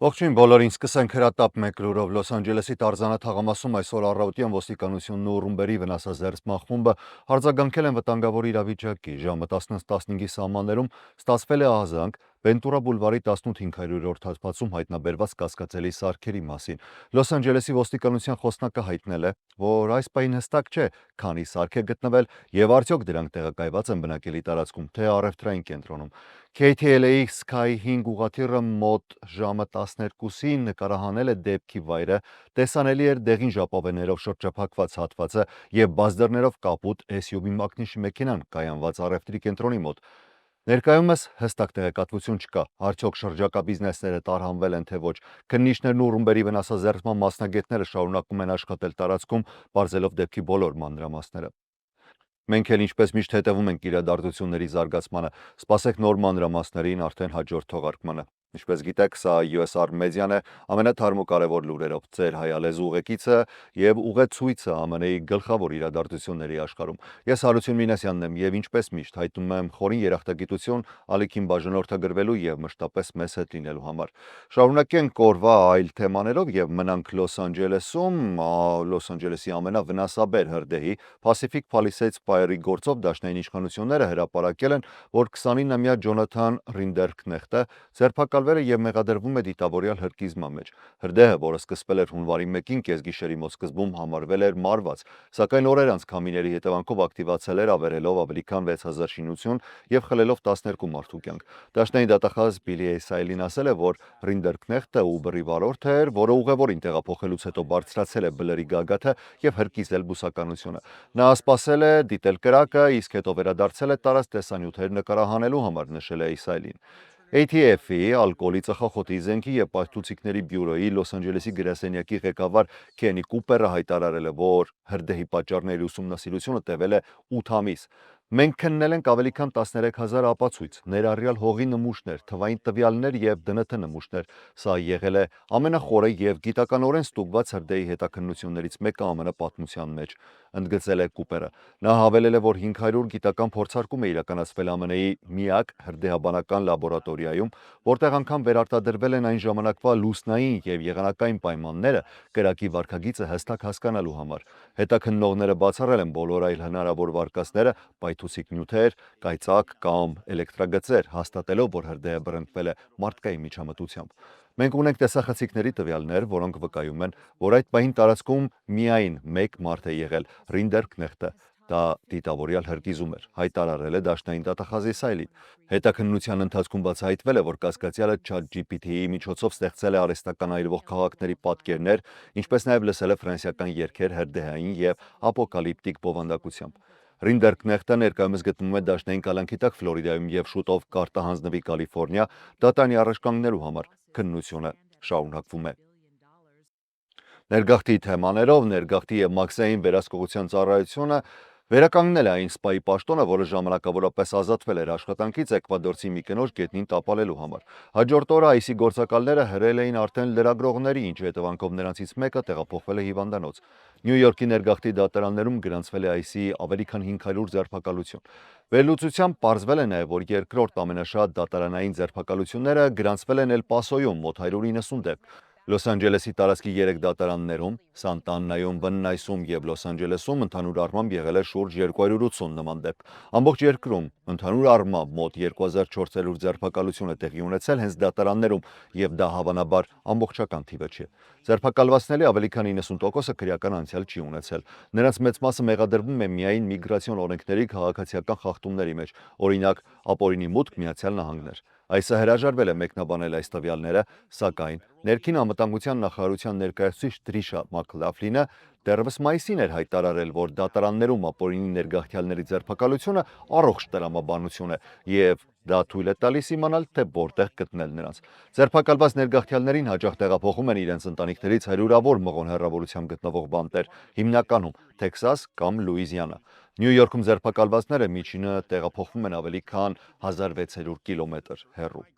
Ողջույն բոլորին, սկսենք հրատապ մեկ լուրով Լոս Անջելեսի Տարզանա թաղամասում այսօր առավոտյան ոստիկանությունն ու ռումբերի վնասազերծման խումբը արձագանքել են վտանգավոր իրավիճակի։ Ժամը 10:15-ի սահմաններում ստացվել է ահազանգ Վենտուրա բուլվարի 18-500-րդ հատվածում հայտնաբերված կասկածելի սարքերի մասին։ Լոս Անջելեսի ոստիկանության խոսնակը հայտնել է, որ այս պահին հստակ չէ, քանի սարք է գտնվել եւ արդյոք դրանք տեղակայված են բնակելի տարածքում, թե առևտրային կենտրոնում։ KTLA Sky 5 ուղղաթիռը մոտ ժամը 12-ին նկարահանել է դեպքի վայրը, տեսանելի էր դեղին ժապավեններով շրջափակված հատվածը եւ բազդերներով կապուտ SUV մակնիշի մեքենան կայանված առևտրի կենտրոնի մոտ։ Ներկայումս հստակ տեղեկատվություն չկա, արդյոք շրջակա բիզնեսները տարհանվել են թե ոչ։ Քննիչներն ու ռումբերի վնասազերծման մասնագետները շարունակում են աշխատել տարածքում, բարձելով դեպքի բոլոր մանրամասները։ Մենք էլ ինչպես միշտ հետևում ենք իրադարձությունների զարգացմանը, սպասեք նոր մանրամասներին արդեն հաջորդ թողարկմանը։ Ինչպես գիտեք, սա USR մեդիան է, ամենաթարմ ու կարևոր լուրերով ձեր հայալեզու ուղեկիցը եւ ուղեցույցը ԱՄՆ-ի գլխավոր իրադարձությունների աշխարհում։ Ես Հարություն Մինասյանն եմ եւ ինչպես միշտ հայտնում եմ խորին երախտագիտություն ալիքին բաժանորդագրվելու եւ մշտապես մեզ հետ լինելու համար։ Շարունակենք օրվա այլ թեմաներով եւ մնանք Լոս Անջելեսում, Լոս Անջելեսի ամենավնասաբեր հրդեհի Pacific Palisades Fire-ի գործով դաշնային իշխանությունները հրապարակել են, որ 29-ամյա Ջոնաթան Ռինդերքնեխտը ձերբակալվել է եւ մեղադրվում է դիտավորյալ հրկիզման մեջ։ Հրդեհը, որը սկսվել էր հունվարի 1-ին կեսգիշերի մոտ սկզբում համարվել էր մարված, սակայն օրեր անց քամիների հետևանքով ակտիվացել էր ավերելով ավելի քան 6000 շինություն եւ խլելով 12 մարդու կյանք։ Դաշնային դատախազ Բիլի Էյսայլին ասել է, որ Ռինդերքնեխտը Ուբերի վարորդը էր, որը ուղևորին տեղափոխելուց հետո բարձրացել է բլրի գագաթը եւ հրկիզել բուսականությունը։ Նա սպասել է դիտել կրակը, իսկ հետո վերադարձել է տարած տեսանյութեր նկարահանելու համար, նշել է Էյսայլին։ ATF-ի ալկոհոլի ծխախոտի զենքի եւ պաշտուցիկների բյուրոյի Լոս Անջելեսի գրասենյակի ղեկավար Քենի Կուպերը հայտարարել է, որ հրդեհի պատճառների ուսումնասիրությունը տևել է 8 ամիս։ Մենք քննել ենք ավելի քան 13000 ապացույց, ներառյալ հողի նմուշներ, թվային տվյալներ եւ ԴՆԹ նմուշներ։ Սա եղել է ամենախորը եւ գիտականորեն ստուգված հրդեհի հետաքննություններից մեկը ԱՄՆ պատմության մեջ, ընդգծել է Կուպերը։ Նա հավելել է, որ 500 գիտական փորձարկում է իրականացվել ԱՄՆ-ի միակ հրդեհաբանական լաբորատորիայում, որտեղ անգամ վերարտադրվել են այն ժամանակվա լուսնային եւ եղանակային պայմանները կրակի վարքագիծը հստակ հասկանալու համար։ Հետաքննողները բացառել են բոլոր այլ հնարավոր վարկածները, պայթուցիկ նյութեր, կայծակ կամ էլեկտրագծեր, հաստատելով, որ հրդեհը բռնկվել է մարդկային միջամտությամբ։ Մենք ունենք տեսախցիկների տվյալներ, որոնք վկայում են, որ այդ պահին տարածքում միայն մեկ մարդ է եղել՝ Ռինդերքնեխտը։ Դա դիտավորյալ հրկիզում էր, հայտարարել է դաշնային դատախազի Սայլին։ Հետաքննության ընթացքում բացահայտվել է, որ կասկածյալը ChatGPT-ի միջոցով ստեղծել է արհեստական այրվող քաղաքների պատկերներ, ինչպես նաև լսել է ֆրանսիական երգեր հրդեհային եւ ապոկալիպտիկ բովանդակությամբ։ Ռինդերքնեխտը ներկայումս գտնվում է դաշնային կալանքի տակ Ֆլորիդայում եւ շուտով կարտահանձնվի Կալիֆոռնիա դատարանի առաջ համար։ Քննությունը շարունակվում է։ Ներգաղթի թեմաներով ներգաղթի եւ մաքսային վերահսկողության ծառայությունը վերականգնել է այն սպայի պաշտոնը, որը ժամանակավորապես ազատվել էր աշխատանքից Էկվադորցի մի կնոջ գետնին տապալելու համար։ Հաջորդ օրը ICE գործակալները հրել էին արդեն լրագրողների, ինչի հետևանքով նրանցից մեկը տեղափոխվել է հիվանդանոց։ Նյու Յորքի ներգաղթի դատարաններում գրանցվել է ICE-ի ավելի քան 500 ձերբակալություն։ Վերլուծությամբ պարզվել է նաև, որ երկրորդ ամենաշատ դատարանային ձերբակալությունները գրանցվել են Էլ Պասոյում մոտ 190 դեպք։ Լոս Անջելեսի տարածքի 3 դատարաններում՝ Սանտա Աննայում, Վննայսում եւ Լոս Անջելեսում ընդհանուր առմամբ եղել է շուրջ 280 նման դեպք։ Ամբողջ երկրում ընդհանուր առմամբ մոտ 2400 ձերբակալություն է տեղի ունեցել հենց դատարաններում, եւ դա հավանաբար ամբողջական թիվը չէ։ Ձերբակալվածների ավելի քան 90%-ը քրեական անցյալ չի ունեցել։ Նրանց մեծ մասը մեղադրվում է միայն միգրացիոն օրենքների քաղաքացիական խախտումների մեջ, օրինակ ապօրինի մուտք Միացյալ Նահանգներ։ ICE-ը հրաժարվել է մեկնաբանել այս տվյալները, սակայն Ներքին անվտանգության նախարարության ներկայացուցիչ Տրիշա Մաքլաֆլինը դեռևս մայիսին էր հայտարարել, որ դատարաններում ապօրինի ներգաղթյալների ձերբակալությունը առողջ տրամաբանություն է եւ դա թույլ է տալիս իմանալ, թե որտեղ գտնել նրանց։ Ձերբակալված ներգաղթյալներին հաճախ տեղափոխում են իրենց ընտանիքներից հարյուրավոր մղոն հեռավորությամբ գտնվող բանտեր, հիմնականում Թեքսաս կամ Լուիզիանա։ Նյու Յորքում ձերբակալվածները միջինը տեղափոխվում են ավելի քան 1600 կիլոմետր հեռու։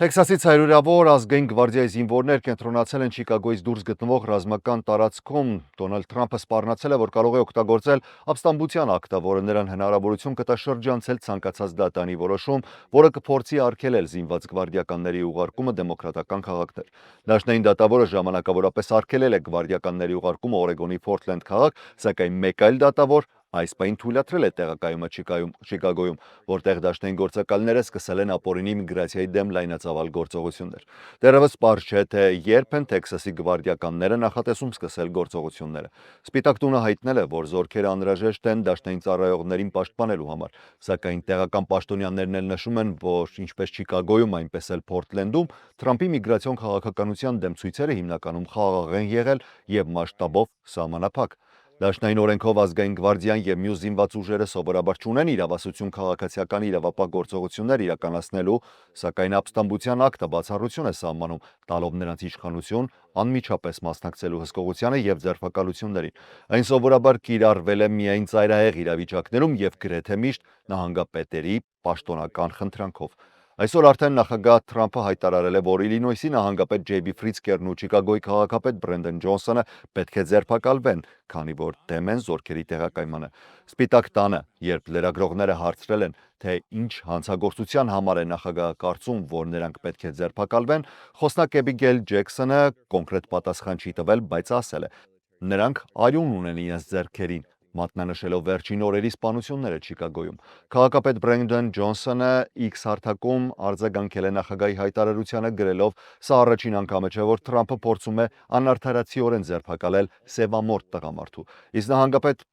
Տեքսասից հարյուրավոր ազգային գվարդիայի զինվորներ կենտրոնացել են Չիկագոյից դուրս գտնվող ռազմական տարածքում։ Դոնալդ Թրամփը սպառնացել է, որ կարող է օգտագործել ապստամբության ակտը, որը նրան հնարավորություն կտա շրջանցել ցանկացած դատանի որոշում, որը կփորձի արգելել զինված գվարդիականների ուղարկումը դեմոկրատական քաղաքներ։ Դաշնային դատավորը ժամանակավորապես արգելել է գվարդիականների ուղարկումը Օրեգոնի Փորթլենդ քաղաք, սակայն մեկ այլ դատավոր այս պահին թույլատրել է տեղակայումը Չիկագոյում, որտեղ դաշնային գործակալները սկսել են ապօրինի միգրացիայի դեմ լայնածավալ գործողություններ։ Դեռևս պարզ չէ, թե երբ են Տեքսասի գվարդիականները նախատեսում սկսել գործողությունները։ Սպիտակ տունը հայտնել է, որ զորքերը անհրաժեշտ են դաշնային ծառայողներին պաշտպանելու համար, սակայն տեղական պաշտոնյաներն էլ նշում են, որ ինչպես Չիկագոյում, այնպես էլ Փորթլենդում Թրամփի միգրացիոն քաղաքականության դեմ ցույցերը հիմնականում խաղաղ են եղել եւ մասշտաբով սահմանափակ։ Դաշնային օրենքով ազգային գվարդիան եւ մյուս զինված ուժերը սովորաբար չունեն իրավասություն քաղաքացիական իրավապահ գործողություններ իրականացնելու, սակայն ապստամբության ակտը բացառություն է սահմանում, տալով նրանց իշխանություն անմիջապես մասնակցելու հսկողությանը եւ ձերբակալություններին։ Այն սովորաբար կիրառվել է միայն ծայրահեղ իրավիճակներում եւ գրեթե միշտ նահանգապետերի պաշտոնական խնդրանքով։ Այսօր արդեն նախագահ Թրամփը հայտարարել է, որ Իլինոյսի նահանգապետ Ջեյբի Ֆրիցկերն ու Չիկագոյի քաղաքապետ Բրենդոն Ջոնսոնը պետք է ձերբակալվեն, քանի որ դեմ են զորքերի տեղակայմանը։ Սպիտակ տանը, երբ լրագրողները հարցրել են, թե ինչ հանցագործության համար է նախագահը կարծում, որ նրանք պետք է ձերբակալվեն, խոսնակ Էբիգեյլ Ջեքսոնը կոնկրետ պատասխան չի տվել, բայց ասել է. նրանք արյուն ունեն իրենց ձեռքերին, մատնանշելով վերջին օրերի սպանությունները Չիկագոյում։ Քաղաքապետ Բրենդոն Ջոնսոնը X հարթակում արձագանքել է նախագահի հայտարարությանը, գրելով. «Սա առաջին անգամը չէ, որ Թրամփը փորձում է անարդարացիորեն ձերբակալել սևամորթ տղամարդու»։ Իսկ նահանգապետ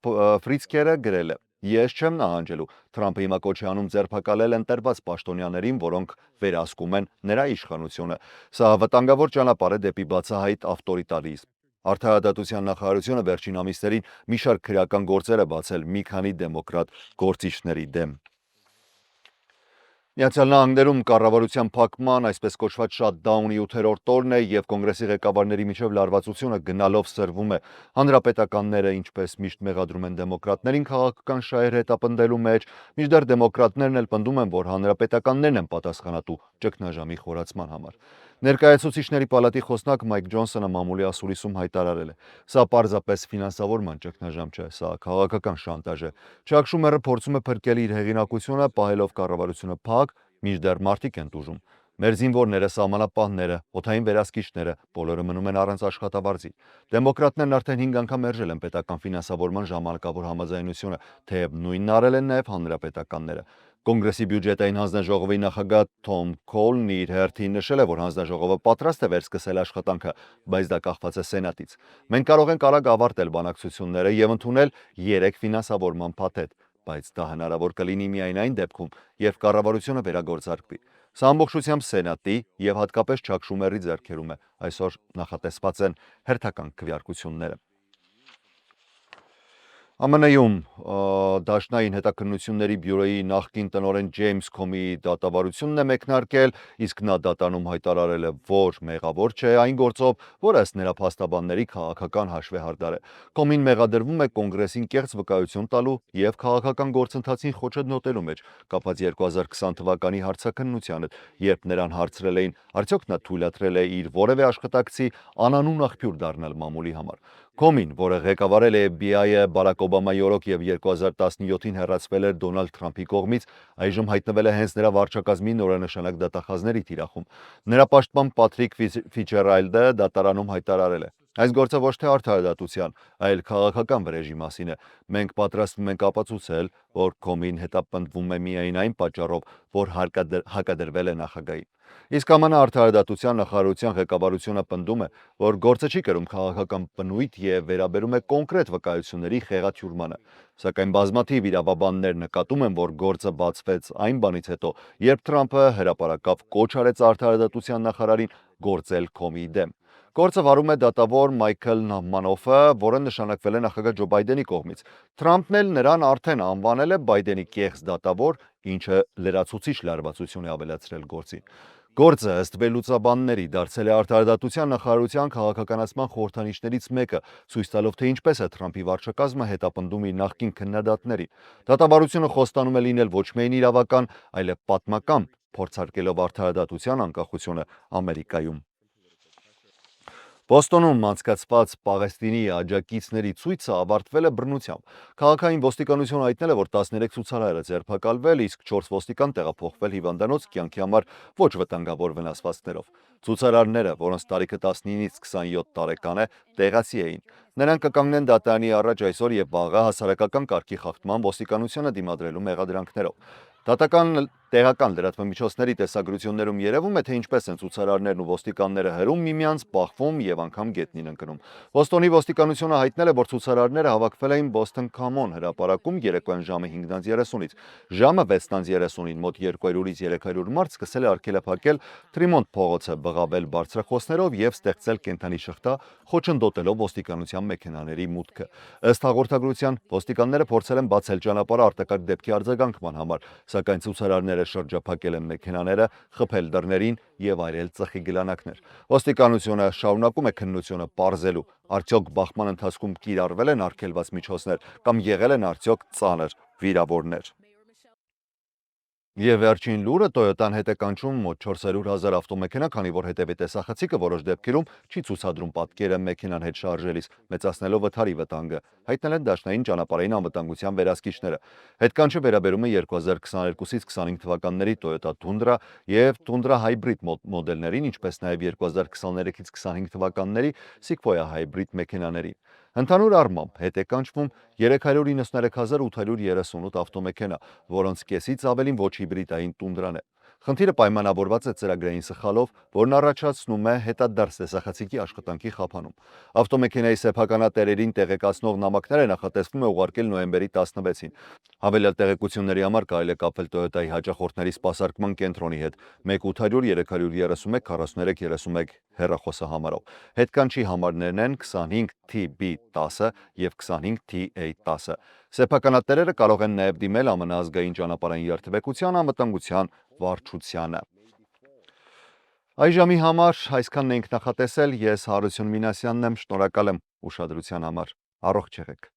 Ֆրիցկերը գրել է. «Ես չեմ նահանջելու»։ Թրամփը հիմա կոչ է անում ձերբակալել ընտրված պաշտոնյաներին, որոնք վերահսկում են նրա իշխանությունը։ Սա վտանգավոր ճանապարհ է դեպի բացահայտ ավտորիտարիզմ։ Արդարադատության նախարարությունը վերջին ամիսներին մի շարք քրեական գործեր է բացել մի քանի դեմոկրատ գործիչների դեմ։ Միացյալ Նահանգներում կառավարության փակման, այսպես կոչված շաթդաունի 8-րդ օրն է եւ կոնգրեսի ղեկավարների միջև լարվածությունը գնալով սրվում է։ Հանրապետականները, ինչպես միշտ մեղադրում են դեմոկրատներին քաղաքական շահեր հետապնդելու մեջ, մինչդեռ դեմոկրատներն էլ պնդում են, որ հանրապետականներն են պատասխանատու ճգնաժամի խորացման համար։ Ներկայացուցիչների պալատի խոսնակ Մայք Ջոնսոնը մամուլի ասուլիսում հայտարարել է. «Սա պարզապես ֆինանսավորման ճգնաժամ չէ, սա քաղաքական շանտաժ է»։ Չակ Շումերը փորձում է փրկել իր հեղինակությունը, պահելով կառավարությունը փակ, մինչդեռ մարդիկ են տուժում։ Մեր զինվորները, սահմանապահները, օդային վերահսկիչները բոլորը մնում են առանց աշխատավարձի։ Դեմոկրատներն արդեն 5 անգամ մերժել են պետական ֆինանսավորման ժամանակավոր համաձայնությունը, թեև նույնն արել են նաև հանրապետականները։ Կոնգրեսի բյուջետային հանձնաժողովի նախագահ Թոմ Քոլն իր հերթին նշել է, որ հանձնաժողովը պատրաստ է վերսկսել աշխատանքը, բայց դա կախված է Սենատից։ Մենք կարող ենք արագ ավարտել բանակցությունները եւ ընդունել 3 ֆինանսավորման փաթեթ, բայց դա հնարավոր կլինի միայն այն դեպքում, երբ կառավարությունը վերագործարկվի։ Սա ամբողջությամբ Սենատի եւ հատկապես Չակ Շումերի ձեռքերում է։ Այսօր նախատեսված են հերթական քվեարկությունները։ ԱՄՆ-ում Դաշնային հետաքննությունների բյուրոյի նախկին տնօրեն Ջեյմս Քոմիի դատավարությունն է մեկնարկել, իսկ նա դատանում հայտարարել է, որ մեղավոր չէ այն գործով, որ ըստ նրա փաստաբանների քաղաքական հաշվեհարդար է։ Քոմին մեղադրվում է Կոնգրեսին կեղծ վկայություն տալու եւ քաղաքական գործընթացին խոչընդոտելու մեջ, կապված 2020 թվականի հարցաքննությանը, երբ նրան հարցրել էին, արդյոք նա թույլատրել է իր որևէ աշխատակցի անանուն աղբյուր դառնալ մամուլի համար։ Քոմին, որը ղեկավարել է FBI-ը Բարակ Օբամայի օրոք եւ 2017-ին հեռացվել էր Դոնալդ Թրամփի կողմից, այժմ հայտնվել է հենց նրա վարչակազմի նորանշանակ դատախազների թիրախում։ Նրա պաշտպան Պատրիկ Ֆիչերայլդը դատարանում հայտարարել է. «Այս գործը ոչ թե արդարադատության, այլ քաղաքական վրեժի մասին է։ Մենք պատրաստվում ենք ապացուցել, որ Քոմին հետապնդվում է միայն այն պատճառով, որ հակադրվել է նախագահին»։ Իսկ ԱՄՆ արդարադատության նախարարության ղեկավարությունը պնդում է, որ գործը չի կրում քաղաքական բնույթ եւ վերաբերում է կոնկրետ վկայությունների խեղաթյուրմանը։ Սակայն բազմաթիվ իրավաբաններ նկատում են, որ գործը բացվեց այն բանից հետո, երբ Թրամփը հրապարակավ կոչ արեց արդարադատության նախարարին գործել Քոմիի դեմ։ Գործը վարում է դատավոր Մայքլ Մանոֆը, որը նշանակվել է նախագահ Ջո Բայդենի կողմից։ Թրամփն էլ նրան արդեն անվանել է Բայդենի կեղծ դատավոր, ինչը լրացուցիչ լարվածություն է ավելացրել գործին։ Գործը ըստ վերլուծաբանների դարձել է արդարադատության նախարարության քաղաքականացման խորհրդանիշներից մեկը, ցույց տալով, թե ինչպես է Թրամփի վարչակազմը հետապնդում իր նախկին քննադատներին։ Դատավարությունը խոստանում է լինել ոչ միայն իրավական, այլև պատմական, փորձարկելով արդարադատության անկախությունը Ամերիկայում։ Բոստոնում անցկացված Պաղեստինի աջակիցների ցույցը ավարտվել է բռնությամբ։ Քաղաքային ոստիկանությունը հայտնել է, որ 13 ցուցարար է ձերբակալվել, իսկ 4 ոստիկան տեղափոխվել հիվանդանոց կյանքի համար ոչ վտանգավոր վնասվածքներով։ Ցուցարարները, որոնց տարիքը 19-ից 27 տարեկան է, տեղացի էին։ Նրանք կկանգնեն դատարանի առաջ այսօր եւ վաղը հասարակական կարգի խախտման ոստիկանությունը դիմադրելու մեղադրանքներով։ Տեղական լրատվամիջոցների տեսագրություններում երևում է, թե ինչպես են ցուցարարներն ու ոստիկանները հրում միմյանց, բախվում եւ անգամ գետնին ընկնում։ Բոստոնի ոստիկանությունը հայտնել է, որ ցուցարարները հավաքվել էին Boston Common հրապարակում երեկոյան ժամը 5:30-ից։ Ժամը 6:30-ին մոտ 200-ից 300 մարդ սկսել է արգելափակել Tremont փողոցը, բղավել բարձրախոսներով եւ ստեղծել կենդանի շղթա, խոչընդոտելով ոստիկանության մեքենաների մուտքը։ Ըստ հաղորդագրության, ոստիկանները փորձել են բացել ճանապարհը արտակարգ դեպքի արձագանքման համար, սակայն ցուցարարները շրջափակել են մեքենաները, խփել դռներին եւ այրել ծխի գլանակներ։ Ոստիկանությունը շարունակում է քննությունը պարզելու, արդյոք բախման ընթացքում կիրառվել են արգելված միջոցներ կամ եղել են արդյոք ծանր վիրավորներ։ Եվ վերջին լուրը Toyota-ն հետ է կանչում մոտ 400,000 ավտոմեքենա, քանի որ հետևի տեսախցիկը որոշ դեպքերում չի ցուցադրում պատկերը մեքենան հետ շարժելիս, մեծացնելով վթարի վտանգը, հայտնել են Դաշնային ճանապարհային անվտանգության վերահսկիչները։ Հետկանչը վերաբերում է 2022-ից 25 թվականների Toyota Tundra եւ Tundra Hybrid մոդելներին, ինչպես նաեւ 2023-ից 25 թվականների Sequoia Hybrid մեքենաներին։ Ընդհանուր առմամբ հետ է կանչվում 393,838 ավտոմեքենա, որոնց կեսից ավելին ոչ հիբրիդային Tundra-ն է։ Խնդիրը պայմանավորված է ծրագրային սխալով, որն առաջացնում է հետադարձ տեսախցիկի աշխատանքի խափանում։ Ավտոմեքենայի սեփականատերերին տեղեկացնող նամակները նախատեսվում է ուղարկել նոյեմբերի 16-ին։ Հավելյալ տեղեկությունների համար կարելի է կապվել Toyota-ի հաճախորդների սպասարկման կենտրոնի հետ 1-800-331-4331 հեռախոսահամարով։ Հետկանչի համարներն են 25TB10 եւ 25TA10։ Սեփականատերերը կարող են նաև դիմել ԱՄՆ ազգային ճանապարհային երթևեկության անվտանգության վարչությանը։ Այժմի համար այսքանն ենք նախատեսել, ես Հարություն Մինասյանն եմ, շնորհակալ եմ ուշադրության համար։ Առողջ եղեք։